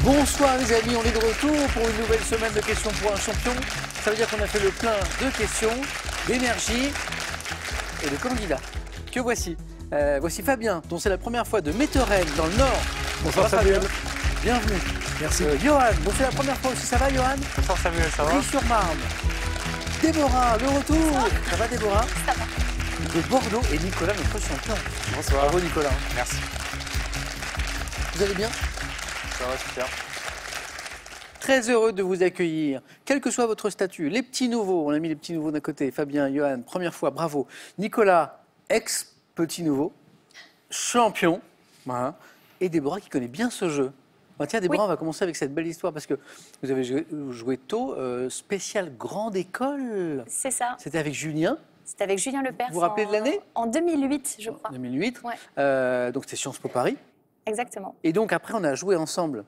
Bonsoir les amis, on est de retour pour une nouvelle semaine de questions pour un champion. Ça veut dire qu'on a fait le plein de questions, d'énergie et de candidats. Que voici. Voici Fabien, dont c'est la première fois de Meteren dans le Nord. Bonsoir Samuel. Bienvenue. Merci. Johan, dont c'est la première fois aussi. Ça va Johan? Bonsoir Samuel, ça va? Brie-sur-Marne. Déborah, le retour. Ça va Déborah? Ça va. De Bordeaux et Nicolas, notre champion. Bonsoir. Bravo Nicolas. Merci. Vous allez bien? Ça va, super. Très heureux de vous accueillir, quel que soit votre statut. Les petits nouveaux, on a mis les petits nouveaux d'un côté. Fabien, Johan, première fois, bravo. Nicolas, ex-petit nouveau, champion. Voilà. Et Déborah qui connaît bien ce jeu. Bah, tiens, Déborah, on va commencer avec cette belle histoire parce que vous avez joué tôt, spécial grande école. C'est ça. C'était avec Julien. C'était avec Julien Lepers. Vous vous rappelez de l'année? En 2008, je crois. 2008. Ouais. Donc c'était Sciences Po Paris. Exactement. Et donc après, on a joué ensemble.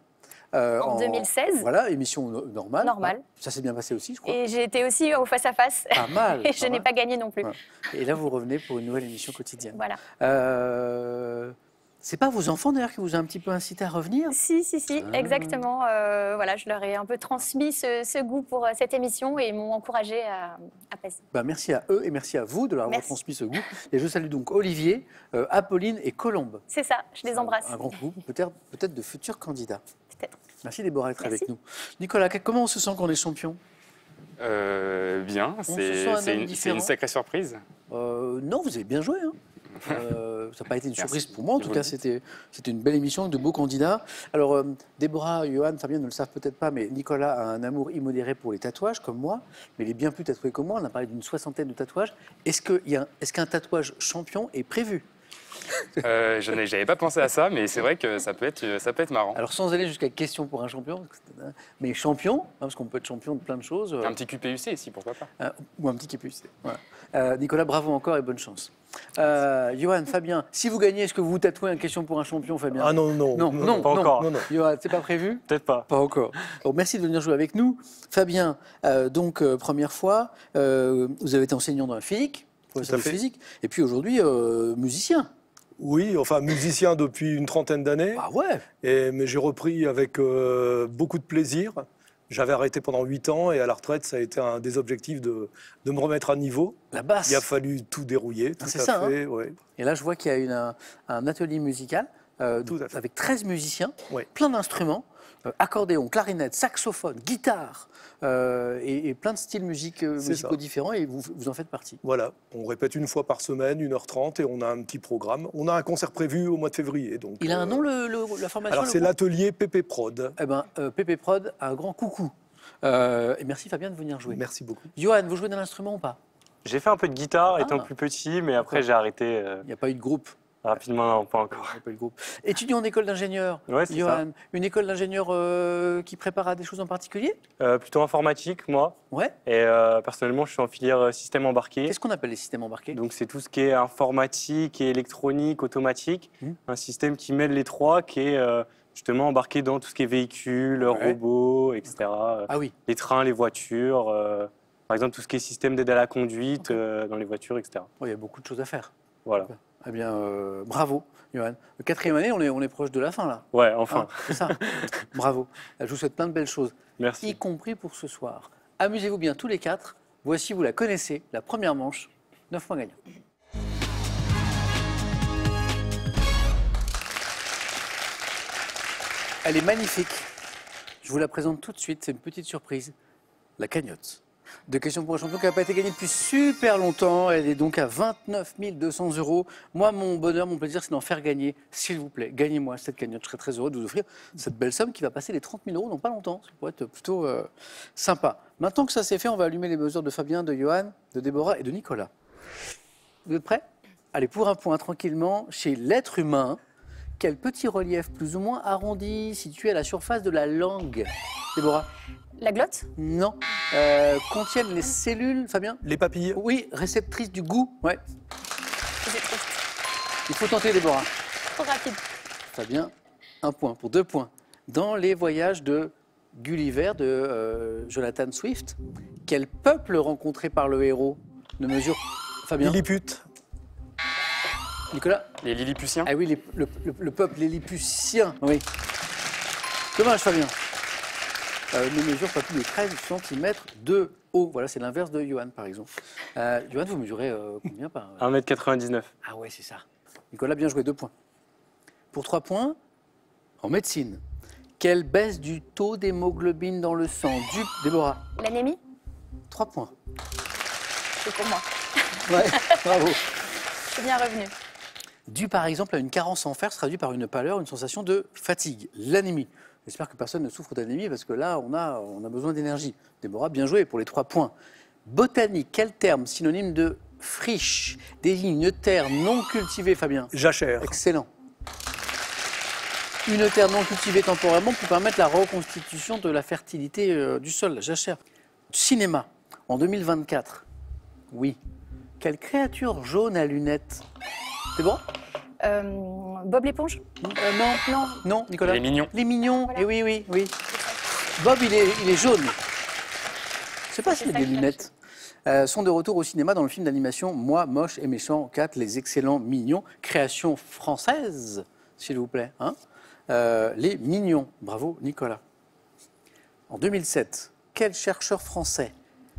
En 2016. Voilà, émission normale. Normale. Ça s'est bien passé aussi, je crois. Et j'ai été aussi au face-à-face. Pas mal. Et je n'ai pas gagné non plus. Ouais. Et là, vous revenez pour une nouvelle émission quotidienne. Voilà. C'est pas vos enfants d'ailleurs qui vous ont un petit peu incité à revenir? Si, exactement. Voilà, je leur ai un peu transmis ce goût pour cette émission et ils m'ont encouragée à passer. Bah, merci à eux et merci à vous de leur avoir Merci. transmis ce goût. Et je salue donc Olivier, Apolline et Colombe. C'est ça, je les embrasse. Un grand groupe, peut-être de futurs candidats. Peut-être. Merci Déborah d'être Merci. avec nous. Nicolas, comment on se sent qu'on est champion? Bien, se sent un homme c'est différent. une sacrée surprise. Non, vous avez bien joué. Hein. Ça n'a pas été une Merci. surprise pour moi. En Je tout vous cas, le dis. c'était une belle émission, de beaux candidats. Alors, Déborah, Johan, Fabien ne le savent peut-être pas, mais Nicolas a un amour immodéré pour les tatouages, comme moi. Mais il est bien plus tatoué que moi. On a parlé d'une 60aine de tatouages. Est-ce qu'un tatouage champion est prévu? J'avais pas pensé à ça, mais c'est vrai que ça peut être marrant. Alors, sans aller jusqu'à question pour un champion, mais champion, hein, parce qu'on peut être champion de plein de choses. Un petit QPUC ici, pourquoi pas. Ou un petit képuce. Voilà. Nicolas, bravo encore et bonne chance. Johan, Fabien, si vous gagnez, est-ce que vous vous tatouez une question pour un champion, Fabien? Ah non, pas encore. Non. Johan, c'est pas prévu? Peut-être pas. Pas encore. Bon, merci de venir jouer avec nous. Fabien, première fois, vous avez été enseignant dans la physique, professeur de fait. physique, et puis aujourd'hui, musicien. Oui, enfin musicien depuis une trentaine d'années, Ah ouais. mais j'ai repris avec beaucoup de plaisir. J'avais arrêté pendant 8 ans et à la retraite, ça a été un des objectifs de me remettre à niveau. La basse. Il a fallu tout dérouiller, tout c'est à ça, fait. Ouais. Et là, je vois qu'il y a un atelier musical Tout à fait. avec 13 musiciens, Ouais. plein d'instruments, accordéon, clarinette, saxophone, guitare, et plein de styles musicaux ça. différents, et vous en faites partie. Voilà, on répète une fois par semaine, 1h30, et on a un petit programme. On a un concert prévu au mois de février. Donc, Il a un nom, la formation? alors le c'est groupe l'atelier PP Prod. Eh ben, Pépé Prod, un grand coucou. Et merci Fabien de venir jouer. Merci beaucoup. Johan, vous jouez d'un instrument ou pas? J'ai fait un peu de guitare étant Ah. plus petit, mais après D'accord. j'ai arrêté Il n'y a pas eu de groupe. rapidement, non, pas encore. Il n'y a pas eu de groupe. Étudiant en école d'ingénieur, Ouais, c'est Johan, une école d'ingénieur qui prépare à des choses en particulier? Plutôt informatique, moi. Ouais. Et personnellement, je suis en filière système embarqué. Qu'est-ce qu'on appelle les systèmes embarqués? Donc c'est tout ce qui est informatique et électronique, automatique. Mhm. Un système qui mêle les trois, qui est justement embarqué dans tout ce qui est véhicules, Ouais. robots, etc. Ah oui. Les trains, les voitures. Par exemple, tout ce qui est système d'aide à la conduite dans les voitures, etc. Oh, il y a beaucoup de choses à faire. Voilà. Eh bien, bravo, Johan. Le 4e année, on est proche de la fin, là. Ouais, enfin. Hein, c'est ça. Bravo. Je vous souhaite plein de belles choses, y Merci. compris pour ce soir. Amusez-vous bien tous les 4. Voici, vous la connaissez, la première manche, 9 points gagnants. Elle est magnifique. Je vous la présente tout de suite, c'est une petite surprise. La cagnotte de questions pour un champion qui n'a pas été gagnée depuis super longtemps. Elle est donc à 29 200 €. Moi, mon bonheur, mon plaisir, c'est d'en faire gagner. S'il vous plaît, gagnez-moi cette cagnotte. Je serais très heureux de vous offrir cette belle somme qui va passer les 30 000 € dans pas longtemps. Ça pourrait être plutôt sympa. Maintenant que ça c'est fait, on va allumer les mesures de Fabien, de Johan, de Déborah et de Nicolas. Vous êtes prêts? Allez, pour un point, tranquillement, chez l'être humain, quel petit relief plus ou moins arrondi situé à la surface de la langue? Déborah? La glotte? Non. Contiennent les cellules, Fabien? Les papilles. Oui, réceptrices du goût. Ouais. C'est triste. Il faut tenter, Déborah. Trop rapide. Fabien, un point pour 2 points. Dans les voyages de Gulliver, de Jonathan Swift, quel peuple rencontré par le héros ne mesure... Fabien? Lilliput. Nicolas? Les Lilliputiens. Ah oui, le peuple lilliputien, oui. Dommage, Fabien. Ne mesure pas plus de 13 cm de haut. Voilà, c'est l'inverse de Johan, par exemple. Johan, vous mesurez combien par... 1,99 m. Ah ouais, c'est ça. Nicolas, bien joué, 2 points. Pour 3 points, en médecine, quelle baisse du taux d'hémoglobine dans le sang du... Déborah, L'anémie, 3 points. c'est pour moi. Ouais, bravo. C'est bien revenu. Dû par exemple à une carence en fer, se traduit par une pâleur, une sensation de fatigue, l'anémie. J'espère que personne ne souffre d'anémie parce que là, on a besoin d'énergie. Déborah, bien joué pour les 3 points. Botanique, quel terme synonyme de friche désigne une terre non cultivée, Fabien? Jachère. Excellent. Une terre non cultivée temporairement pour permettre la reconstitution de la fertilité du sol, la jachère. Cinéma, en 2024. Oui. Quelle créature jaune à lunettes? C'est bon? Bob l'éponge? Non, Non. non, Nicolas. Les mignons. Les mignons, Voilà. et oui, oui, oui. Bob, il est jaune. Je sais pas s'il a des lunettes. Sont de retour au cinéma dans le film d'animation Moi, moche et méchant 4, Les Excellents Mignons, création française, s'il vous plaît. Hein. Les Mignons. Bravo, Nicolas. En 2007, quel chercheur français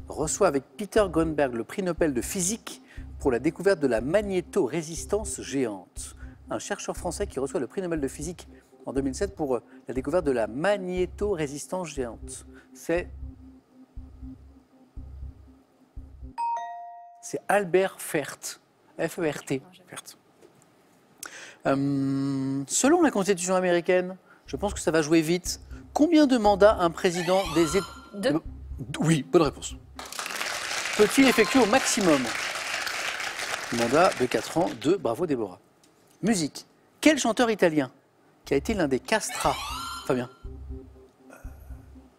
reçoit avec Peter Grönberg le prix Nobel de physique pour la découverte de la magnétorésistance géante? Un chercheur français qui reçoit le prix Nobel de physique en 2007 pour la découverte de la magnétorésistance géante. C'est Albert Fert. F-E-R-T. Fert. Selon la Constitution américaine, je pense que ça va jouer vite. Combien de mandats un président des États... Deux. Oui, bonne réponse. Peut-il effectuer au maximum? Mandat de 4 ans, 2. Bravo, Déborah. Musique. Quel chanteur italien qui a été l'un des castrats? Fabien?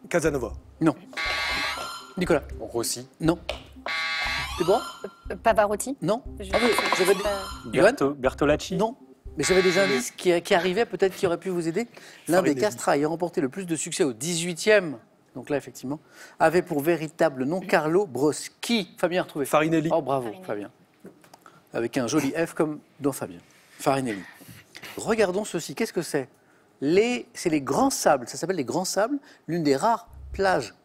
Casanova. Non. Nicolas? Rossi. Non. Déborah? Pavarotti? Non. Je- Ah oui, j'avais des... Johan? Bertolacci. Non. Mais j'avais des indices qui arrivaient, peut-être qui auraient pu vous aider. L'un des Farinelli. castrats ayant remporté le plus de succès au 18e, donc là, effectivement, avait pour véritable nom Carlo Broschi. Fabien a retrouvé. Farinelli. Oh, bravo, Farinelli. Fabien. Avec un joli F comme dans Fabien. Farinelli. Regardons ceci. Qu'est-ce que c'est? C'est les grands sables. Ça s'appelle les grands sables, l'une des rares plages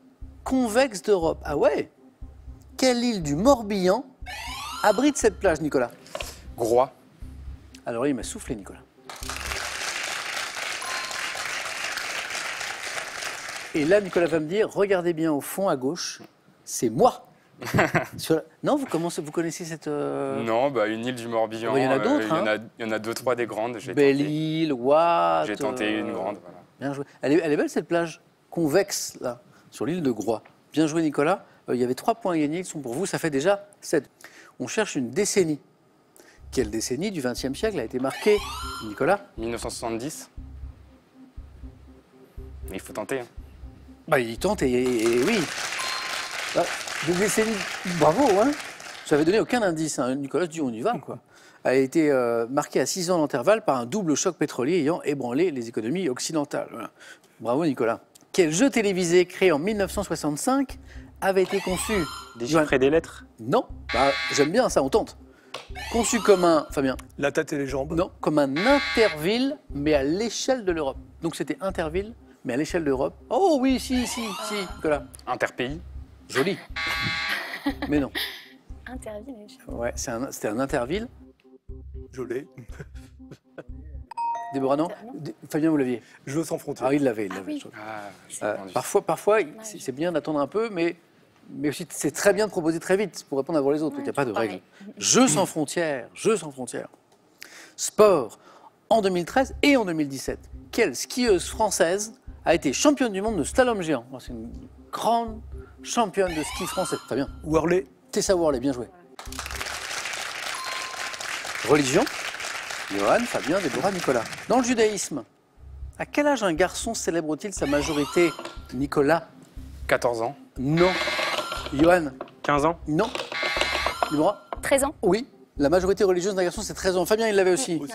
convexes d'Europe. Ah ouais? Quelle île du Morbihan abrite cette plage, Nicolas? Groix. Alors là, il m'a soufflé, Nicolas. Et là, Nicolas va me dire, regardez bien au fond à gauche, c'est moi. Non, vous connaissez cette... Non, bah, une île du Morbihan. Il y en a d'autres, Il y en a 2-3 des grandes. Belle-Île, Watt... J'ai tenté une grande. Voilà. Bien joué. Elle est belle, cette plage convexe, là, sur l'île de Groix. Bien joué, Nicolas. Il y avait 3 points gagnés, ils sont pour vous, ça fait déjà 7. On cherche une décennie. Quelle décennie du XXe siècle a été marquée, Nicolas? 1970. Mais il faut tenter. Hein. Bah, il tente et oui. Bah, des décennies, bravo, hein. J'avais donné aucun indice, hein. Nicolas dit on y va, quoi. A été marqué à 6 ans d'intervalle par un double choc pétrolier ayant ébranlé les économies occidentales. Voilà. Bravo, Nicolas. Quel jeu télévisé créé en 1965 avait été conçu? Des chiffres et des lettres. Non, bah, j'aime bien ça, on tente. Conçu comme un, Fabien? La tête et les jambes. Non, comme un interville, mais à l'échelle de l'Europe. Donc c'était interville, mais à l'échelle de l'Europe. Oh oui, si, Nicolas. Interpays. Joli. Mais non. Interville. Ouais, c'était un interville. Je l'ai. Déborah, non? Fabien, vous l'aviez? Jeux sans frontières. Ah, il l'avait. oui. Parfois, c'est bien d'attendre un peu, mais aussi c'est très bien de proposer très vite pour répondre avant les autres. Il n'y a pas de pareil. règle. Jeux sans frontières, jeux sans frontières. Sport, en 2013 et en 2017. Quelle skieuse française a été championne du monde de slalom géant? C'est une grande championne de ski française. Fabien? Worley. Tessa Worley, bien joué. Religion, Johan, Fabien, Déborah, Nicolas. Dans le judaïsme, à quel âge un garçon célèbre-t-il sa majorité? Nicolas? 14 ans. Non. Johan? 15 ans. Non. Déborah? 13 ans. Oui. La majorité religieuse d'un garçon, c'est 13 ans. Fabien, il l'avait aussi. Ouais.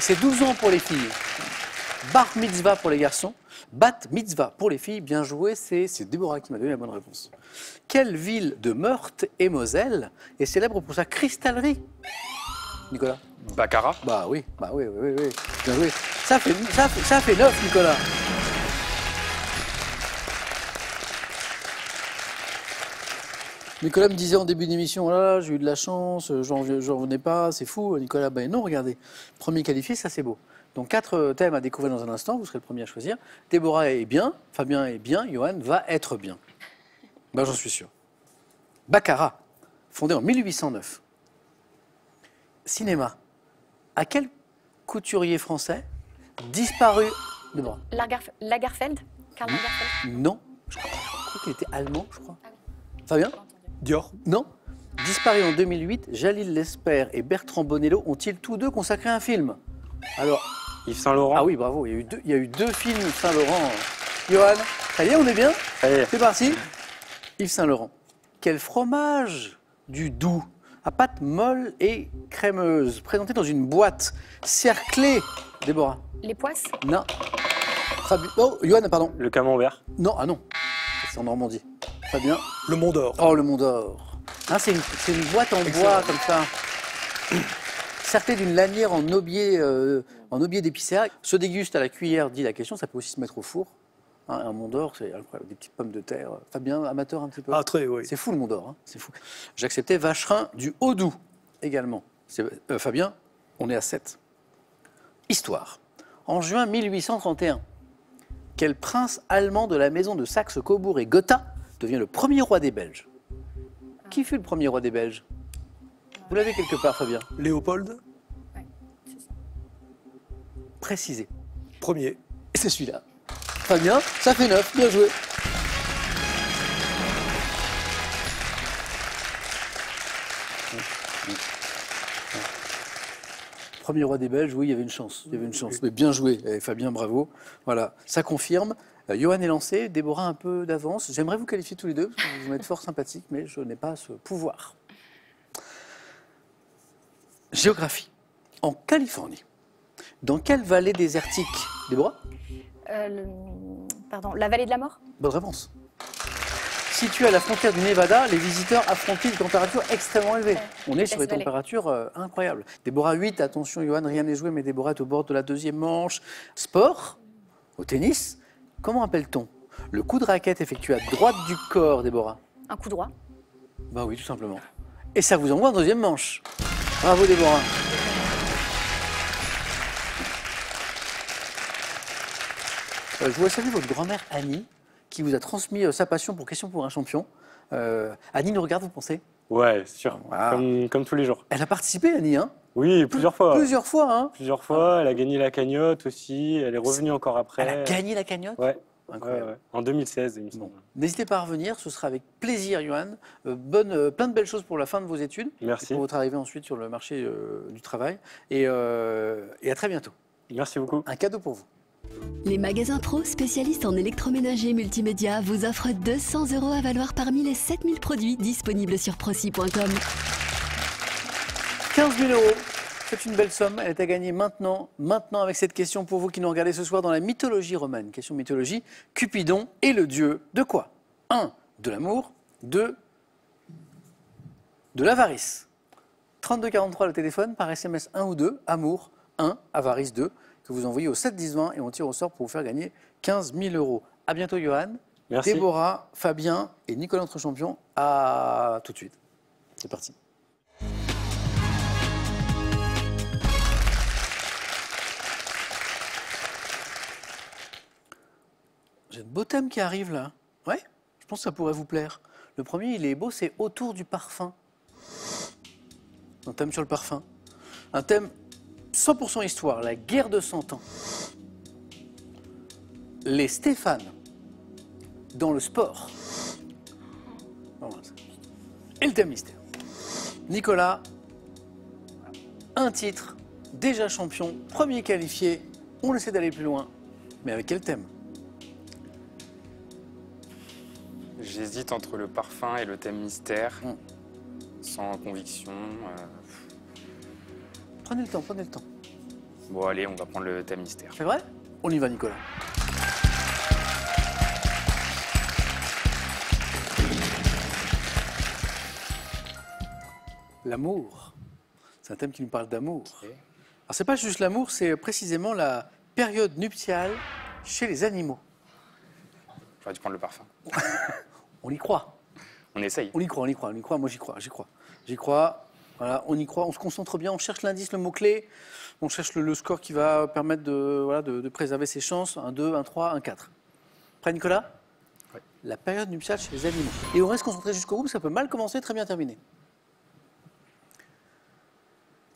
C'est 12 ans pour les filles. Bar mitzvah pour les garçons. Bat mitzvah pour les filles. Bien joué, c'est Déborah qui m'a donné la bonne réponse. Quelle ville de Meurthe et Moselle est célèbre pour sa cristallerie? Nicolas? Baccarat. Bah oui. Bien joué. Ça fait 9, Nicolas. Nicolas me disait en début d'émission, oh là là, j'ai eu de la chance, j'en revenais pas, c'est fou. Nicolas, ben non, regardez, premier qualifié, ça c'est beau. Donc 4 thèmes à découvrir dans un instant, vous serez le premier à choisir. Déborah est bien, Fabien est bien, Johan va être bien. Ben, j'en suis sûr. Baccarat, fondé en 1809. Cinéma. À quel couturier français disparu... Déborah. Lagerfeld. Karl Lagerfeld. Non, je crois qu'il était allemand, je crois. Fabien? Dior. Non. Disparu en 2008, Jalil Lesper et Bertrand Bonello ont-ils tous deux consacré un film? Alors, Yves Saint Laurent. ah oui, bravo, il y a eu deux films Saint-Laurent. Johan, ça y est, on est bien? Allez. C'est parti. Yves Saint Laurent. Quel fromage du Doubs à pâte molle et crémeuse, présenté dans une boîte cerclée? Déborah. Les poisses. Non. Oh, Johan, pardon. Le camembert. Non, ah non. C'est en Normandie. Fabien. Le Mont d'Or. Oh, le Mont d'Or. Hein, c'est une boîte en bois comme ça, cerclée d'une lanière en aubier d'épicéa. Se déguste à la cuillère, dit la question. Ça peut aussi se mettre au four. Hein, un Mont d'Or, c'est incroyable. Des petites pommes de terre. Fabien, amateur un petit peu. Ah, très, oui. C'est fou le Mont d'Or. Hein, c'est fou. J'acceptais Vacherin du Haut-Doubs également. Fabien, on est à 7. Histoire. En juin 1831, quel prince allemand de la maison de Saxe-Cobourg et Gotha devient le premier roi des Belges? Qui fut le premier roi des Belges? Vous l'avez quelque part, Fabien? Léopold, Ouais, c'est ça. Précisez. premier. Et c'est celui-là. Fabien, ça fait 9. Bien joué. Premier roi des Belges, oui, il y avait une chance. Il y avait une chance. Mais bien joué, Fabien, bravo. Voilà, ça confirme. Johan est lancé, Déborah un peu d'avance. J'aimerais vous qualifier tous les deux, parce que vous êtes fort sympathiques, mais je n'ai pas ce pouvoir. Géographie. En Californie, dans quelle vallée désertique? Déborah? Pardon, la vallée de la mort. Bonne réponse. Située à la frontière du Nevada, les visiteurs affrontent une température extrêmement élevée. On est sur des Valley. températures incroyables. Déborah 8, attention Johan, rien n'est joué, mais Déborah est au bord de la deuxième manche. Sport, au tennis, comment appelle-t-on le coup de raquette effectué à droite du corps, Déborah? Un coup droit. Bah oui, tout simplement. Et ça vous envoie en deuxième manche. Bravo Déborah. Je voudrais saluer votre grand-mère Annie, qui vous a transmis sa passion pour Question pour un champion. Annie nous regarde, vous pensez? Ouais, sûr. Ah. Comme tous les jours. Elle a participé, Annie, hein? Oui, plusieurs fois. Plusieurs fois, hein? Plusieurs fois. Elle a gagné la cagnotte aussi. Elle est revenue encore après. Elle a gagné la cagnotte? Ouais. Incroyable. Ouais. En 2016, il me semble. Bon. N'hésitez pas à revenir, ce sera avec plaisir, Johan. Plein de belles choses pour la fin de vos études. Merci. Et pour votre arrivée ensuite sur le marché du travail. Et à très bientôt. Merci beaucoup. Un cadeau pour vous. Les magasins pro spécialistes en électroménager multimédia vous offrent 200 € à valoir parmi les 7000 produits disponibles sur proci.com. 15 000 €. C'est une belle somme. Elle est à gagner maintenant avec cette question pour vous qui nous regardez ce soir dans la mythologie romaine. Question mythologie. Cupidon est le dieu de quoi? 1. De l'amour. 2. De l'avarice. 3243 le téléphone, par SMS 1 ou 2. Amour 1, avarice 2. Que vous envoyez au 7 10 20 et on tire au sort pour vous faire gagner 15 000 €. À bientôt, Johan. Merci. Déborah, Fabien et Nicolas, notre champion. À tout de suite. C'est parti. J'ai de beaux thèmes qui arrivent là. Ouais, je pense que ça pourrait vous plaire. Le premier, il est beau, c'est autour du parfum. Un thème sur le parfum. Un thème 100% histoire, la guerre de 100 ans. Les Stéphane dans le sport. Et le thème mystère. Nicolas, un titre, déjà champion, premier qualifié. On essaie d'aller plus loin. Mais avec quel thème? J'hésite entre le parfum et le thème mystère. Sans conviction. Prenez le temps, prenez le temps. Bon, allez, on va prendre le thème mystère. C'est vrai? On y va, Nicolas. L'amour. C'est un thème qui nous parle d'amour. Ok. Alors, c'est pas juste l'amour, c'est précisément la période nuptiale chez les animaux. J'aurais dû prendre le parfum. On y croit. On essaye. On y croit, on y croit, on y croit. Moi, j'y crois, j'y crois. J'y crois. Voilà, on y croit, on se concentre bien, on cherche l'indice, le mot-clé, on cherche le score qui va permettre de préserver ses chances. 1, 2, 1, 3, 1, 4. Prêt, Nicolas? Oui. La période nuptiale chez les animaux. Et on reste concentré jusqu'au bout, parce que ça peut mal commencer, très bien terminer.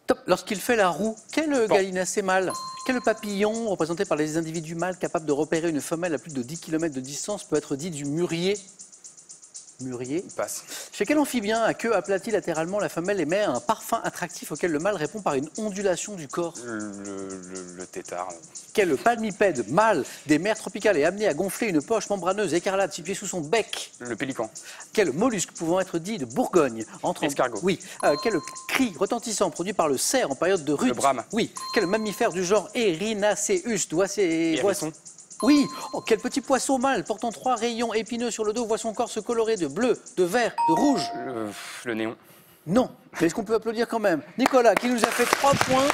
Top. Lorsqu'il fait la roue, quel gallinacé mâle, quel papillon représenté par les individus mâles capables de repérer une femelle à plus de 10 km de distance peut être dit du mûrier? Mûrier. Passe. Chez quel amphibien à queue aplatie latéralement la femelle émet un parfum attractif auquel le mâle répond par une ondulation du corps? Le tétard. Quel palmipède mâle des mers tropicales est amené à gonfler une poche membraneuse écarlate située sous son bec? Le pélican. Quel mollusque pouvant être dit de Bourgogne entre Escargot. Oui. Quel cri retentissant produit par le cerf en période de rut? Le brame. Oui. Quel mammifère du genre Erinaceus doit ses... Hérisson. Oui. Oh, quel petit poisson mâle portant 3 rayons épineux sur le dos voit son corps se colorer de bleu, de vert, de rouge? Le néon. Non. Mais est-ce qu'on peut applaudir quand même Nicolas, qui nous a fait 3 points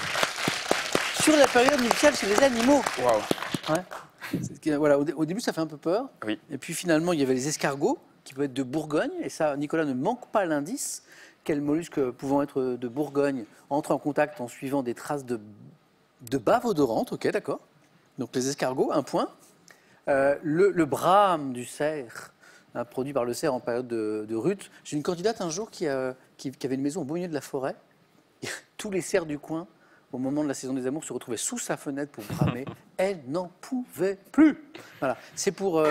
sur la période nuptiale chez les animaux. Waouh. Ouais. Voilà, au début, ça fait un peu peur. Oui. Et puis finalement, il y avait les escargots, qui peuvent être de Bourgogne. Et ça, Nicolas ne manque pas l'indice. Quel mollusque pouvant être de Bourgogne entre en contact en suivant des traces de bave odorante? Ok, d'accord. Donc les escargots, 1 point. Le brame du cerf, produit par le cerf en période de rut. J'ai une candidate un jour qui avait une maison au beau milieu de la forêt. Tous les cerfs du coin, au moment de la saison des amours, se retrouvaient sous sa fenêtre pour bramer. Elle n'en pouvait plus. Voilà, c'est pour...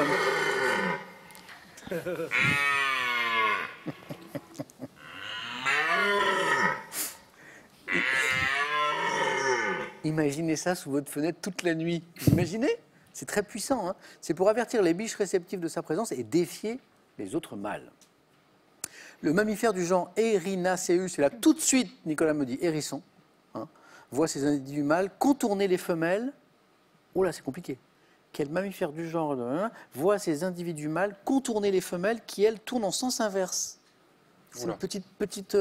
Imaginez ça sous votre fenêtre toute la nuit. Vous imaginez? C'est très puissant. Hein, c'est pour avertir les biches réceptives de sa présence et défier les autres mâles. Le mammifère du genre Erinaceus, et là tout de suite, Nicolas me dit hérisson, hein, voit ses individus mâles contourner les femelles. Oh là, c'est compliqué. Quel mammifère du genre voit ses individus mâles contourner les femelles qui, elles, tournent en sens inverse? C'est une petite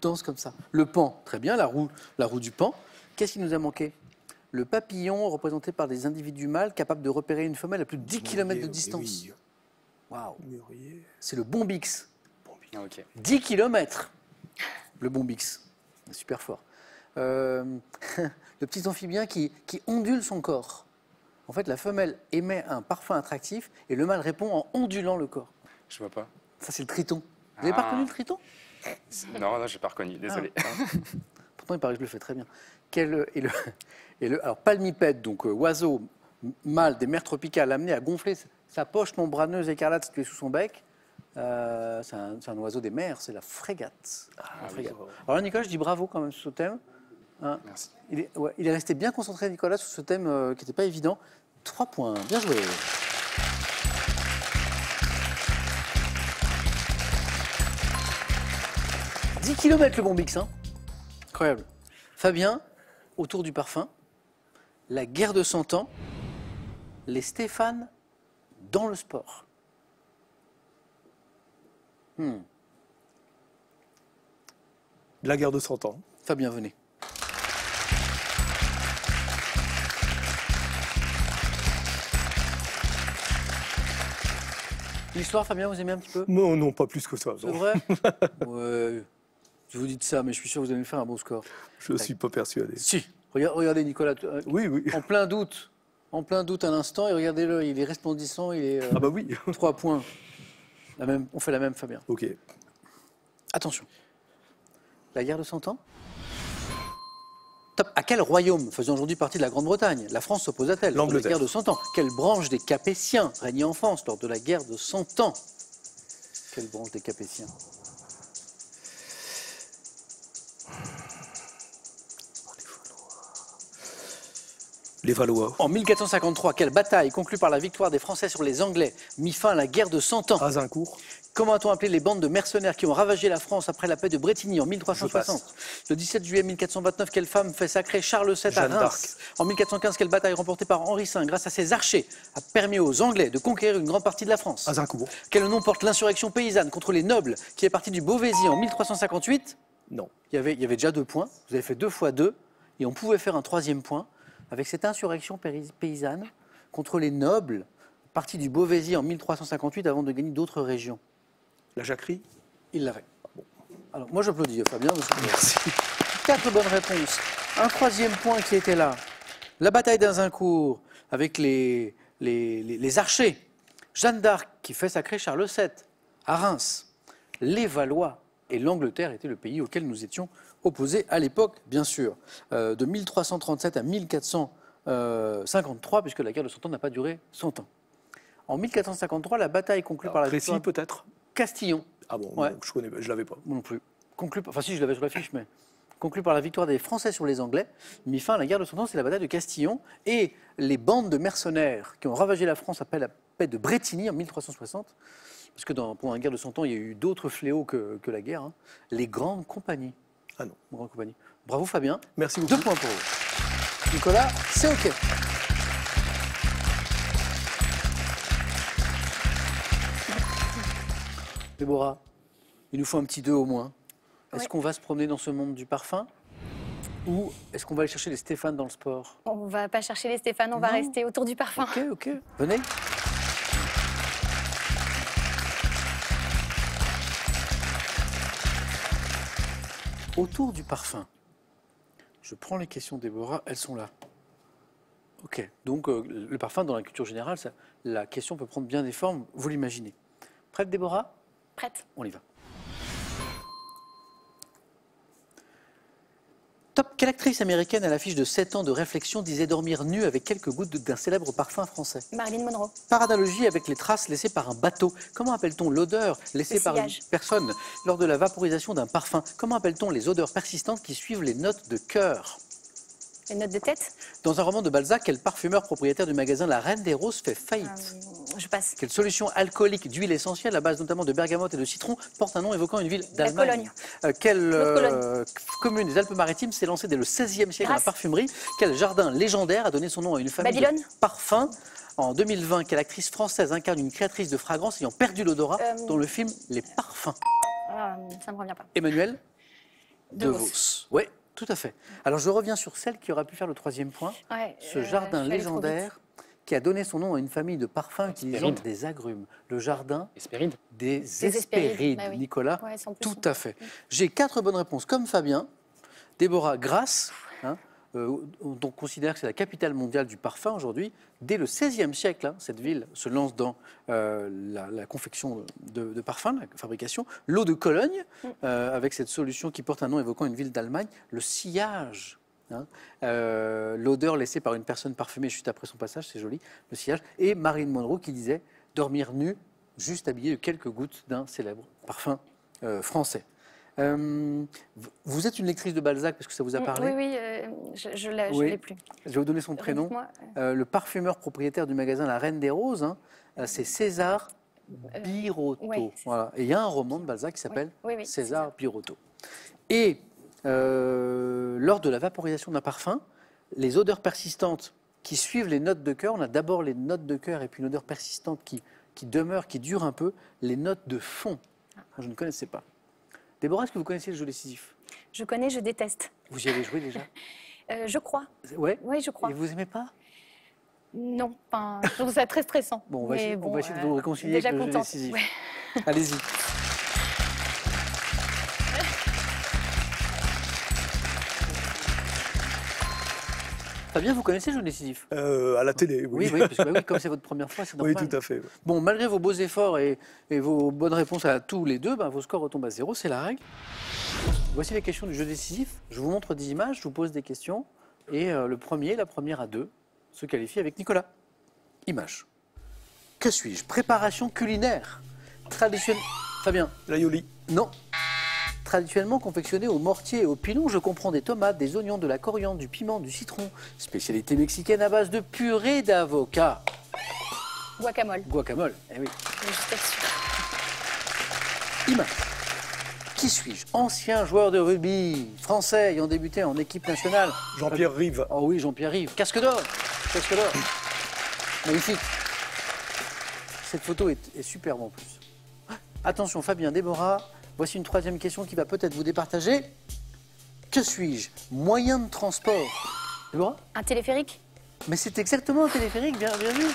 danse comme ça. Le paon, très bien, la roue du paon. Qu'est-ce qui nous a manqué? Le papillon, représenté par des individus mâles capables de repérer une femelle à plus de 10 km de distance. Oui. Waouh. Mûrier. C'est le bombix. Ah, ok. 10 km, le bombix. Super fort. Le petit amphibien qui ondule son corps. En fait, la femelle émet un parfum attractif et le mâle répond en ondulant le corps. Je vois pas. Ça, c'est le triton. Vous n'avez pas reconnu le triton? Non, j'ai pas reconnu, désolé. Pourtant, il paraît que je le fais très bien. Alors, palmipède, donc oiseau mâle des mers tropicales amené à gonfler sa poche membraneuse écarlate située sous son bec. C'est un oiseau des mers, c'est la frégate. La frégate. Oui. Alors là, Nicolas, je dis bravo quand même sur ce thème. Hein. Merci. Il est resté bien concentré, Nicolas, sur ce thème qui n'était pas évident. 3 points, bien joué. « 10 km le bombix, hein. Incroyable. Fabien, autour du parfum, la guerre de 100 ans, les Stéphane dans le sport. La guerre de 100 ans. Fabien, venez. L'histoire, Fabien, vous aimez un petit peu? Non, non, pas plus que ça. C'est non. vrai? Ouais. Je vous dis ça, mais je suis sûr que vous allez me faire un bon score. Je ne suis pas persuadé. Si. Regardez Nicolas, Oui, oui. en plein doute à l'instant, et regardez-le, il est resplendissant, il est Ah bah oui. 3 points. On fait la même, Fabien. Ok. Attention. La guerre de 100 ans? Top. À quel royaume, faisant aujourd'hui partie de la Grande-Bretagne, la France s'opposa-t-elle lors de la L'Angleterre. guerre de 100 ans? Quelle branche des Capétiens régnait en France lors de la guerre de 100 ans? Quelle branche des Capétiens? Les Valois. En 1453, quelle bataille, conclue par la victoire des Français sur les Anglais, mit fin à la guerre de 100 ans? Azincourt. Comment a-t-on appelé les bandes de mercenaires qui ont ravagé la France après la paix de Brétigny en 1360? Le 17 juillet 1429, quelle femme fait sacrer Charles VII à Jeanne Reims? En 1415, quelle bataille remportée par Henri V grâce à ses archers a permis aux Anglais de conquérir une grande partie de la France? Azincourt. Quel nom porte l'insurrection paysanne contre les nobles qui est partie du Beauvaisis en 1358? Non. Il y avait déjà 2 points. Vous avez fait 2 fois 2 et on pouvait faire un 3e point avec cette insurrection paysanne contre les nobles parti du Beauvaisis en 1358 avant de gagner d'autres régions? La jacquerie? Il l'avait. Bon. Alors, moi, j'applaudis, Fabien. Merci. 4 bonnes réponses. Un troisième point qui était là. La bataille d'Azincourt avec les archers. Jeanne d'Arc qui fait sacrer Charles VII à Reims. Les Valois et l'Angleterre étaient le pays auquel nous étions opposés à l'époque, bien sûr. De 1337 à 1453, puisque la guerre de 100 ans n'a pas duré 100 ans. En 1453, la bataille conclue par la Précis, victoire peut-être? Castillon. Ah bon, Ouais. je connais pas, je l'avais pas. Moi non plus. Enfin si, je l'avais sur la fiche, mais conclu par la victoire des Français sur les Anglais, mis fin à la guerre de 100 ans, c'est la bataille de Castillon. Et les bandes de mercenaires qui ont ravagé la France après la paix de Brétigny en 1360, parce que pendant la guerre de 100 ans, il y a eu d'autres fléaux que la guerre, hein, les grandes compagnies. Ah non. Les grandes compagnies. Bravo Fabien. Merci beaucoup. 2 points pour vous. Nicolas, c'est OK. Déborah, il nous faut un petit 2 au moins. Est-ce Oui. qu'on va se promener dans ce monde du parfum ou est-ce qu'on va aller chercher les Stéphane dans le sport? On va pas chercher les Stéphane, on va Non. rester autour du parfum. Ok, ok. Venez. Autour du parfum. Je prends les questions, Déborah, elles sont là. Ok, donc le parfum, dans la culture générale, la question peut prendre bien des formes, vous l'imaginez. Prête, Déborah? Prête. On y va. Top, quelle actrice américaine à l'affiche de 7 ans de réflexion disait dormir nue avec quelques gouttes d'un célèbre parfum français? Marilyn Monroe. Par analogie avec les traces laissées par un bateau, comment appelle-t-on l'odeur laissée Le par une sillage. personne lors de la vaporisation d'un parfum? Comment appelle-t-on les odeurs persistantes qui suivent les notes de cœur? Les notes de tête. Dans un roman de Balzac, quel parfumeur propriétaire du magasin La Reine des Roses fait faillite? Je passe. Quelle solution alcoolique d'huile essentielle à base notamment de bergamote et de citron porte un nom évoquant une ville La d'Allemagne? Cologne. Quelle Cologne. commune des Alpes-Maritimes s'est lancée dès le XVIe siècle dans la Grasse. parfumerie? Quel jardin légendaire a donné son nom à une famille Babylone. de parfums? En 2020, quelle actrice française incarne une créatrice de fragrances ayant perdu l'odorat dans le film Les Parfums? Ah, ça me revient pas. Emmanuel De Vos. Oui, tout à fait. Alors je reviens sur celle qui aurait pu faire le troisième point. Ouais, Ce jardin je suis allée trop légendaire qui a donné son nom à une famille de parfums utilisant Hespéride. des agrumes. Le jardin Hespéride. des Hespérides, Hespérides. bah oui. Nicolas, Ouais, c'est en plus, tout ouais. à fait. J'ai 4 bonnes réponses comme Fabien. Déborah, grâce, hein, on considère que c'est la capitale mondiale du parfum aujourd'hui. Dès le XVIe siècle, hein, cette ville se lance dans la confection de parfums, la fabrication. L'eau de Cologne, avec cette solution qui porte un nom évoquant une ville d'Allemagne. Le sillage, hein, l'odeur laissée par une personne parfumée juste après son passage, c'est joli, le sillage. Et Marilyn Monroe qui disait dormir nue, juste habillée de quelques gouttes d'un célèbre parfum français. Vous êtes une lectrice de Balzac parce que ça vous a parlé? Oui, je ne Oui. l'ai plus. Je vais vous donner son prénom. Redites-moi. Le parfumeur propriétaire du magasin La Reine des Roses, hein, c'est César Birotteau. ouais, c'est ça. Voilà. Et il y a un roman de Balzac qui s'appelle Oui, César Birotteau. Et lors de la vaporisation d'un parfum, les odeurs persistantes qui suivent les notes de cœur, on a d'abord les notes de cœur et puis une odeur persistante qui demeure, qui dure un peu, les notes de fond. Je ne connaissais pas. Déborah, est-ce que vous connaissez le jeu décisif? Je connais, je déteste. Vous y avez joué déjà? Je crois. Ouais. Oui, je crois. Et vous aimez pas? Non, enfin, je trouve ça très stressant. Bon, on va essayer, Mais on va essayer de vous réconcilier déjà avec le jeu contente. décisif. Ouais. Allez-y. Fabien, vous connaissez le jeu décisif? À la télé, oui. Oui, parce que oui, comme c'est votre première fois, c'est normal. Oui, tout à fait. Bon, malgré vos beaux efforts et vos bonnes réponses à tous les deux, vos scores retombent à 0, c'est la règle. Voici les questions du jeu décisif. Je vous montre des images, je vous pose des questions. Et la première à 2 se qualifie avec Nicolas. Image. Que suis-je? Préparation culinaire. Traditionnelle. Fabien. L'aioli. Non. Traditionnellement confectionné au mortier et au pilon, je comprends des tomates, des oignons, de la coriandre, du piment, du citron. Spécialité mexicaine à base de purée d'avocat. Guacamole. Guacamole, eh oui. Je suis pas sûre. Image. Qui suis-je? Ancien joueur de rugby français ayant débuté en équipe nationale. Jean-Pierre Rive. Oh oui, Jean-Pierre Rive. Casque d'or. Casque d'or. Magnifique. Cette photo est superbe en plus. Attention, Fabien, Déborah. Voici une troisième question qui va peut-être vous départager. Que suis-je? Moyen de transport. Déborah? Un téléphérique? Mais c'est exactement un téléphérique, bien vu.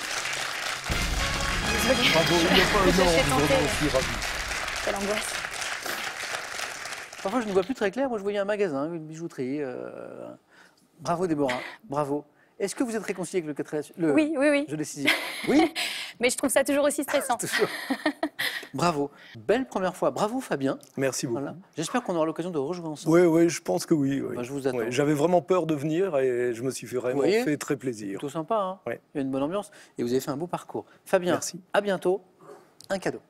désolée. Bravo, il n'y a pas Je suis énorme, tentée. vraiment, je suis ravi. Quelle angoisse. Parfois, je ne vois plus très clair. Moi, je voyais un magasin, une bijouterie. Bravo, Déborah. Bravo. Est-ce que vous êtes réconcilié avec le Oui, oui, oui. jeu décisif? Oui. Mais je trouve ça toujours aussi stressant. Toujours. Bravo. Belle première fois. Bravo, Fabien. Merci beaucoup. Voilà. J'espère qu'on aura l'occasion de rejouer ensemble. Oui, oui, je pense que oui. oui. Bah, je vous attends. Ouais, j'avais vraiment peur de venir et je me suis vraiment Vous voyez, fait très plaisir. Plutôt sympa, hein. Ouais. Il y a une bonne ambiance. Et vous avez fait un beau parcours. Fabien, Merci. à bientôt. Un cadeau.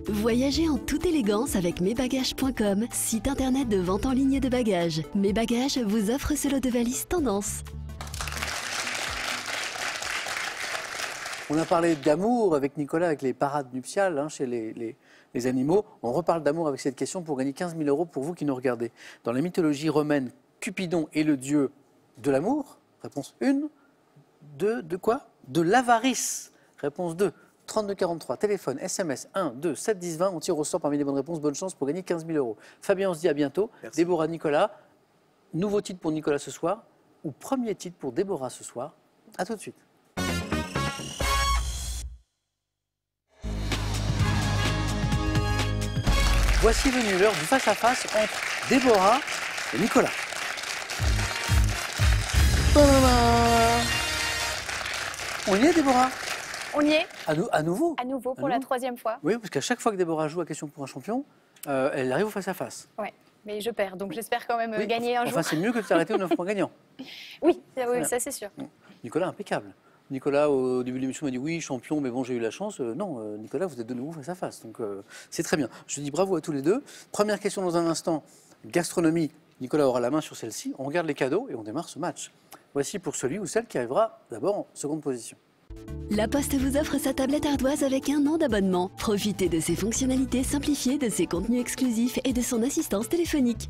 Voyagez en toute élégance avec mesbagages.com, site internet de vente en ligne de bagages. Mes Bagages vous offre ce lot de valises tendance. On a parlé d'amour avec Nicolas, avec les parades nuptiales chez les animaux. On reparle d'amour avec cette question pour gagner 15 000 € pour vous qui nous regardez. Dans la mythologie romaine, Cupidon est le dieu de l'amour. Réponse 1. De quoi? De l'avarice. Réponse 2. 3243, téléphone, SMS 1, 2, 7, 10, 20. On tire au sort parmi les bonnes réponses. Bonne chance pour gagner 15 000 €. Fabien, on se dit à bientôt. Merci. Déborah, Nicolas. Nouveau titre pour Nicolas ce soir ou premier titre pour Déborah ce soir? À tout de suite. Voici venue l'heure du face-à-face entre Déborah et Nicolas. Tadam. On y est, Déborah? On y est, À nouveau? à nouveau, pour À la nouveau 3e fois. Oui, parce qu'à chaque fois que Déborah joue à Question pour un champion, elle arrive au face-à-face. Ouais. Mais je perds, donc j'espère quand même Oui, gagner un enfin, jour. c'est mieux que de s'arrêter aux 9 points gagnants. Oui, oui, Voilà. ça c'est sûr. Nicolas, impeccable. Nicolas, au début de l'émission, m'a dit oui, champion, mais bon, j'ai eu la chance. Non, Nicolas, vous êtes de nouveau face à face. Donc, c'est très bien. Je dis bravo à tous les deux. Première question dans un instant. Gastronomie. Nicolas aura la main sur celle-ci. On regarde les cadeaux et on démarre ce match. Voici pour celui ou celle qui arrivera d'abord en seconde position. La Poste vous offre sa tablette ardoise avec 1 an d'abonnement. Profitez de ses fonctionnalités simplifiées, de ses contenus exclusifs et de son assistance téléphonique.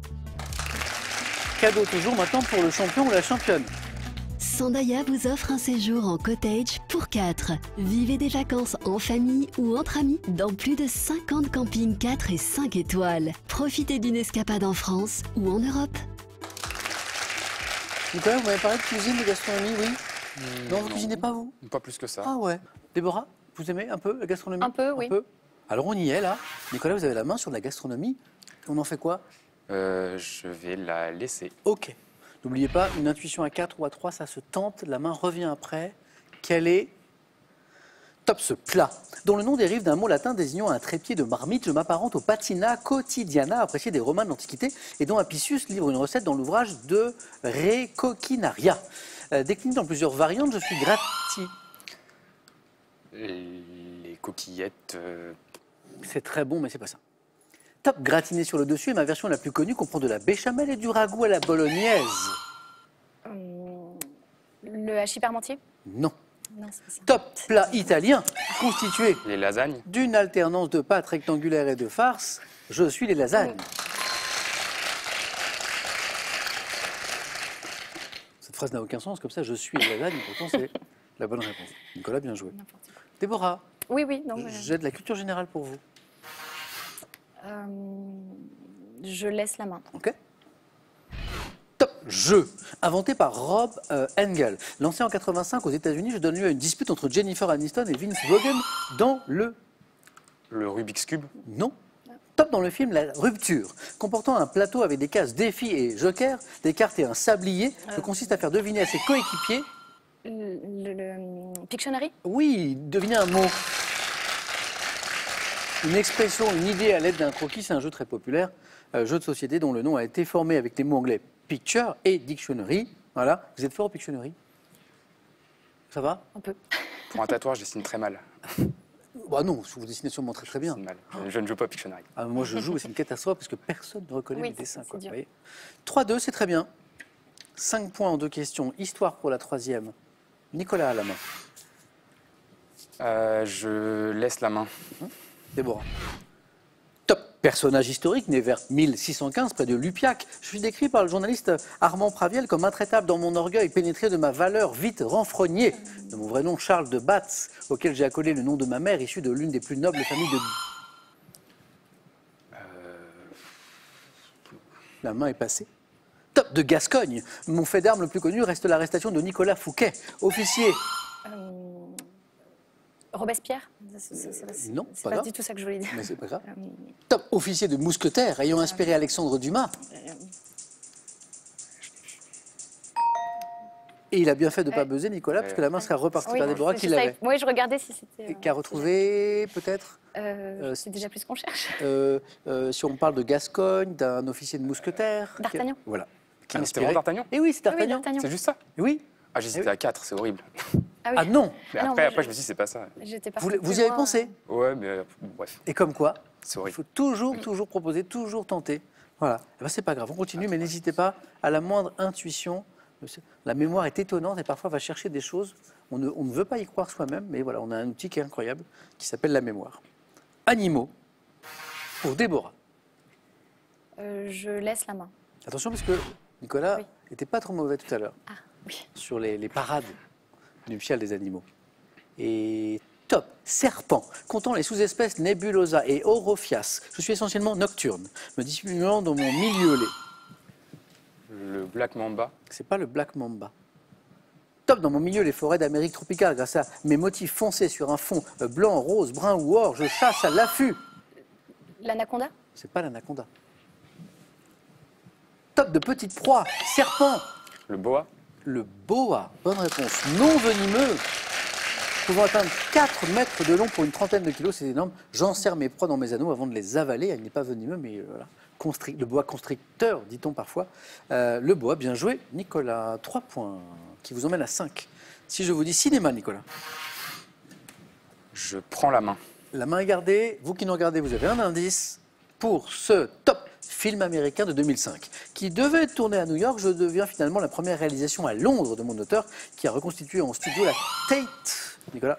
Cadeau toujours maintenant pour le champion ou la championne. Sandaya vous offre un séjour en cottage pour 4. Vivez des vacances en famille ou entre amis dans plus de 50 campings 4 et 5 étoiles. Profitez d'une escapade en France ou en Europe. Nicolas, vous m'avez parlé de cuisine, de gastronomie, oui? Non, vous cuisinez pas, vous? Pas plus que ça. Ah ouais. Déborah, vous aimez un peu la gastronomie? Un peu, oui. Alors on y est là. Nicolas, vous avez la main sur de la gastronomie. On en fait quoi? Je vais la laisser. Ok. N'oubliez pas, une intuition à 4 ou à 3, ça se tente. La main revient après. Quel est top ce plat, dont le nom dérive d'un mot latin désignant un trépied de marmite, je m'apparente au patina quotidiana apprécié des Romains de l'Antiquité et dont Apicius livre une recette dans l'ouvrage de Re Coquinaria. Décliné dans plusieurs variantes, je suis Les coquillettes. C'est très bon, mais c'est pas ça. Top gratiné sur le dessus et ma version la plus connue comprend de la béchamel et du ragoût à la bolognaise. Le hachis parmentier? Non. Non, c'est pas ça. Top plat italien constitué Les lasagnes. d'une alternance de pâtes rectangulaires et de farce. Je suis les lasagnes. Cette phrase n'a aucun sens, comme ça, je suis les lasagnes, pourtant c'est la bonne réponse. Nicolas, bien joué. N'importe quoi. Déborah, Oui, oui, non. mais, j'ai de la culture générale pour vous. je laisse la main. Ok. Top jeu, inventé par Rob Engel. Lancé en 85 aux États-Unis, je donne lieu à une dispute entre Jennifer Aniston et Vince Vaughn dans le... Le Rubik's Cube. Non. Top dans le film La Rupture, comportant un plateau avec des cases défi et joker, des cartes et un sablier, que consiste à faire deviner à ses coéquipiers. Le Pictionary? Oui, devinez un mot. Une expression, une idée à l'aide d'un croquis, c'est un jeu très populaire, jeu de société dont le nom a été formé avec les mots anglais picture et dictionary. Voilà, vous êtes fort au Pictionary? Ça va? Un peu. Pour un tatouage, je dessine très mal. Bah non, vous dessinez sûrement très très Je bien. dessine mal. Je ne joue pas au Pictionary. Ah, moi je joue et c'est une catastrophe parce que personne ne reconnaît Oui, mes dessins. c'est Quoi, dur. vous voyez. 3-2, c'est très bien. 5 points en 2 questions. Histoire pour la 3e. Nicolas à la main. Je laisse la main. Déborah. Top personnage historique né vers 1615 près de Lupiac. Je suis décrit par le journaliste Armand Praviel comme intraitable dans mon orgueil, pénétré de ma valeur, vite renfrogné. De mon vrai nom, Charles de Batz, auquel j'ai accolé le nom de ma mère, issue de l'une des plus nobles familles de... La main est passée. Top de Gascogne. Mon fait d'armes le plus connu reste l'arrestation de Nicolas Fouquet, officier Robespierre Non, c'est pas pas grave. du tout ça que je voulais dire. Mais c'est pas grave. Euh, Top officier de mousquetaires ayant inspiré Alexandre Dumas. Et il a bien fait de ne pas buzzer, Nicolas, parce que la main sera repartie oui, par Déborah qui l'avait. Oui, je regardais si c'était. Et qui a retrouvé, peut-être C'est déjà plus qu'on cherche. si on parle de Gascogne, d'un officier de mousquetaires. D'Artagnan. Voilà. Qui a Ah, c'était inspiré. vraiment d'Artagnan? Et oui, c'est Ah oui, D'Artagnan. d'Artagnan. C'est juste ça? Oui. Ah, j'hésitais à 4, c'est horrible. Ah oui. Ah non, Mais Ah non, après, moi, je me suis dit, c'est pas ça. J'étais pas vous y avez pensé. Ouais, mais bref, Et comme quoi, c'est il horrible. faut toujours proposer, toujours tenter. Voilà. Eh ben, c'est pas grave, on continue, mais n'hésitez pas à la moindre intuition. La mémoire est étonnante et parfois va chercher des choses. On ne veut pas y croire soi-même, mais voilà, on a un outil qui est incroyable, qui s'appelle la mémoire. Animaux, pour Déborah. Je laisse la main. Attention, parce que Nicolas Oui. n'était pas trop mauvais tout à l'heure Ah, oui. sur les parades nuptiales des animaux. Et top, serpent, comptant les sous-espèces Nebulosa et Orophias. Je suis essentiellement nocturne, me dissimulant dans mon milieu lait. Le Black Mamba, C'est pas le Black Mamba. Top, dans mon milieu, les forêts d'Amérique tropicale, grâce à mes motifs foncés sur un fond blanc, rose, brun ou or, je chasse à l'affût. L'anaconda. C'est pas l'anaconda. Top de petite proie, serpent. le Boa, Le boa, bonne réponse. Non venimeux, pouvant atteindre 4 mètres de long pour une trentaine de kilos, c'est énorme. J'enserre mes proies dans mes anneaux avant de les avaler. Il n'est pas venimeux, mais voilà. Le boa constricteur, dit-on parfois. Le boa, bien joué. Nicolas, 3 points, qui vous emmène à 5. Si je vous dis cinéma, Nicolas, je prends la main. la main est gardée. Vous qui nous regardez, vous avez un indice pour ce top film américain de 2005, qui devait être tourné à New York. Je deviens finalement la première réalisation à Londres de mon auteur, qui a reconstitué en studio la Tate. Nicolas?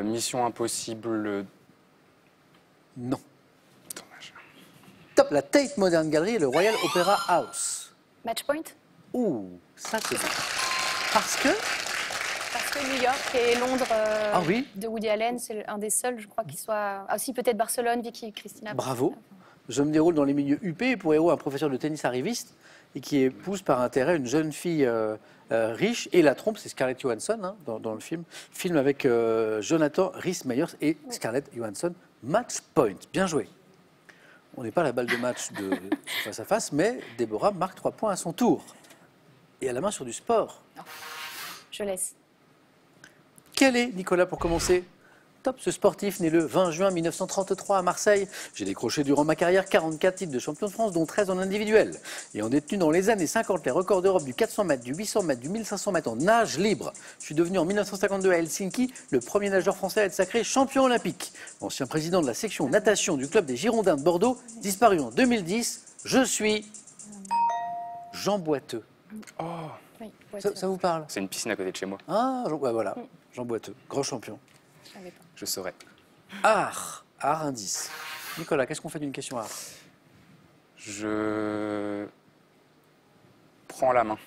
Mission Impossible, Non. dommage. Top, la Tate Modern Gallery et le Royal Opera House. Matchpoint. Ouh, ça c'est bon. Parce que, Parce que New York et Londres Ah oui. de Woody Allen, c'est un des seuls, je crois, qui soit. Ah, aussi peut-être Barcelone, Vicky Cristina. bravo, je me déroule dans les milieux UP et pour héros un professeur de tennis arriviste et qui épouse par intérêt une jeune fille riche et la trompe, c'est Scarlett Johansson hein, dans le film. Film avec Jonathan Rhys-Meyers et Scarlett Johansson. Match point, bien joué. On n'est pas à la balle de match de face à face, mais Déborah marque 3 points à son tour. Et à la main sur du sport. Je laisse. Quel est, Nicolas, pour commencer? Top, ce sportif né le 20 juin 1933 à Marseille. J'ai décroché durant ma carrière 44 titres de champion de France, dont 13 en individuel. Et en détenu dans les années 50 les records d'Europe du 400 mètres, du 800 mètres, du 1500 mètres en nage libre. Je suis devenu en 1952 à Helsinki le premier nageur français à être sacré champion olympique. Ancien président de la section natation du club des Girondins de Bordeaux, disparu en 2010, je suis Jean Boiteux. Oh, Oui, Ça vous parle? c'est une piscine à côté de chez moi, Ah, voilà, Jean Boiteux, grand champion. je savais pas. je saurais. Art indice. Nicolas, qu'est-ce qu'on fait d'une question art? Je prends la main.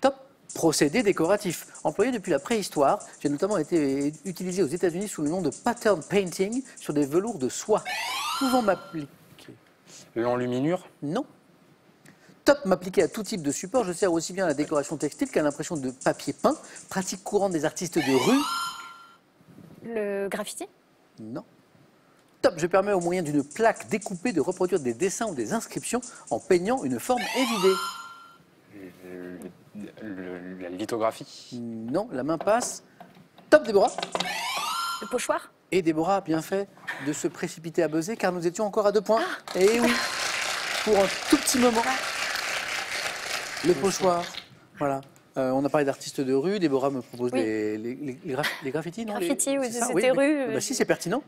Top. Procédé décoratif. Employé depuis la préhistoire, j'ai notamment été utilisé aux États-Unis sous le nom de pattern painting sur des velours de soie. Pouvant m'appliquer. L'enluminure, Non. Top, m'appliquer à tout type de support. Je sers aussi bien à la décoration textile qu'à l'impression de papier peint. Pratique courante des artistes de rue. Le graffiti. Non. Top, je permets au moyen d'une plaque découpée de reproduire des dessins ou des inscriptions en peignant une forme évidée. la lithographie, Non, la main passe. Top, Déborah. Le pochoir. Et Déborah a bien fait de se précipiter à buzzer car nous étions encore à 2 points. Et oui, pour un tout petit moment. Le pochoir. Voilà. On a parlé d'artistes de rue. Déborah me propose Oui. les graffitis, non? Graffiti, oui, c'est ça c'était mais- rue. bah si, c'est pertinent.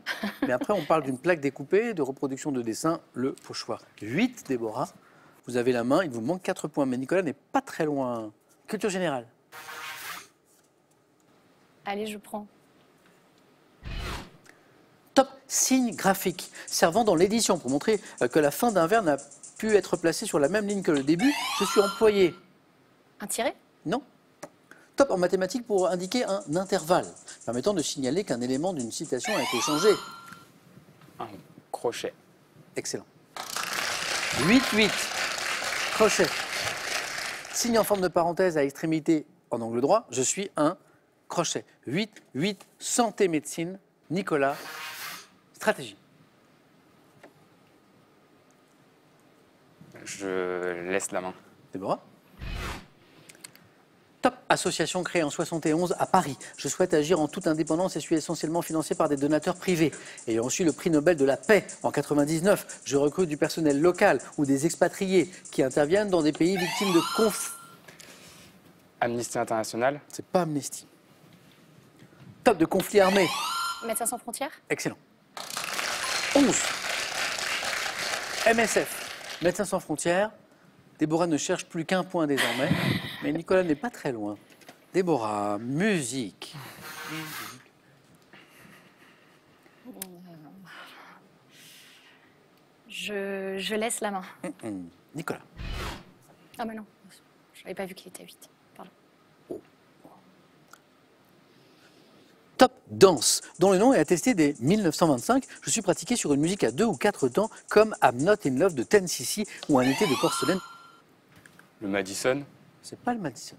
Mais après, on parle d'une plaque découpée, de reproduction de dessin, le pochoir. 8, Déborah. Vous avez la main, il vous manque 4 points. Mais Nicolas n'est pas très loin. Culture générale. Allez, je prends. Top, signe graphique, servant dans l'édition pour montrer que la fin d'un vers n'a pu être placée sur la même ligne que le début. Je suis employé. Un tiret. Non. Top en mathématiques pour indiquer un intervalle, permettant de signaler qu'un élément d'une citation a été changé. un crochet, Excellent. 8-8. Crochet. Signe en forme de parenthèse à extrémité en angle droit. Je suis un crochet. 8, 8, santé, médecine. Nicolas, stratégie. Je laisse la main. Déborah. Top, association créée en 71 à Paris. Je souhaite agir en toute indépendance et suis essentiellement financé par des donateurs privés. Ayant reçu le prix Nobel de la paix en 99, je recrute du personnel local ou des expatriés qui interviennent dans des pays victimes de conflits. Amnesty International. C'est pas Amnesty. Top, de conflits armés. Médecins sans frontières. Excellent. 11. MSF. Médecins sans frontières. Déborah ne cherche plus qu'un point désormais, mais Nicolas n'est pas très loin. Déborah, musique. Je laisse la main. Nicolas. Ah mais non, je n'avais pas vu qu'il était à 8. Pardon. Top, danse, dont le nom est attesté dès 1925. Je suis pratiqué sur une musique à 2 ou 4 temps, comme I'm Not in Love de 10cc ou Un été de porcelaine. Le Madison. C'est pas le Madison.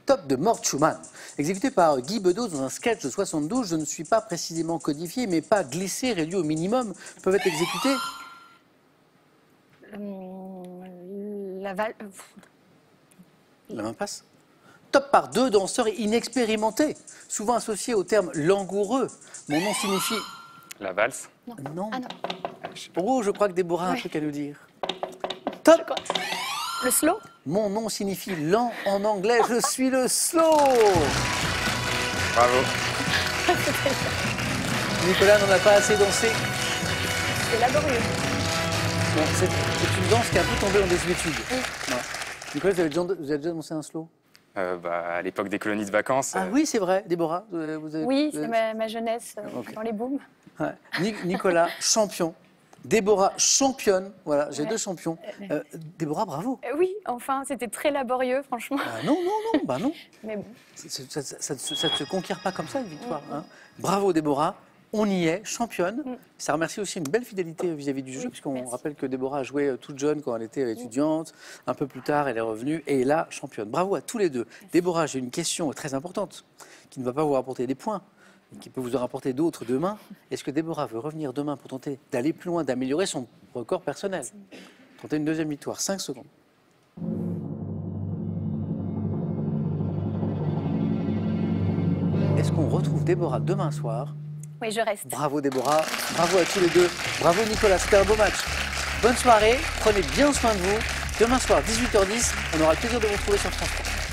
Top de Mort Schumann, exécuté par Guy Bedos dans un sketch de 72. Je ne suis pas précisément codifié, mais pas glissé, réduit au minimum, peuvent être exécutés. La val... La main passe. Top par 2 danseurs inexpérimentés, souvent associés au terme langoureux. Mon nom signifie... La valse. Non. Ah non. Oh, je crois que Déborah a un Ouais. truc à nous dire. Top. Le slow. Mon nom signifie lent en anglais. Je suis le slow. Bravo. Nicolas n'en a pas assez dansé. C'est laborieux. Bon, c'est une danse qui est un peu tombée en désuétude. Ouais. Nicolas, vous avez déjà dansé un slow? À l'époque des colonies de vacances. Ah oui, c'est vrai. Déborah, Oui, c'est ma jeunesse Ok. dans les booms. Ouais. Nicolas, champion. Déborah, championne. Voilà, j'ai Ouais. 2 champions. Déborah, bravo. Oui, enfin, c'était très laborieux, franchement. Ah, non, bah non. Mais bon. Ça ne se conquiert pas comme ça, une victoire. Hein. Bravo, Déborah. On y est, championne. Ça remercie aussi une belle fidélité vis-à-vis du jeu, puisqu'on Merci. rappelle que Déborah a joué toute jeune quand elle était étudiante. Un peu plus tard, elle est revenue et est là, championne. Bravo à tous les deux. Déborah, j'ai une question très importante qui ne va pas vous rapporter des points, mais qui peut vous en rapporter d'autres demain. Est-ce que Déborah veut revenir demain pour tenter d'aller plus loin, d'améliorer son record personnel? Tenter une deuxième victoire. 5 secondes. Est-ce qu'on retrouve Déborah demain soir? Oui, je reste. Bravo Déborah, bravo à tous les deux, bravo Nicolas, c'était un beau match. Bonne soirée, prenez bien soin de vous. Demain soir, 18h10, on aura le plaisir de vous retrouver sur France 3.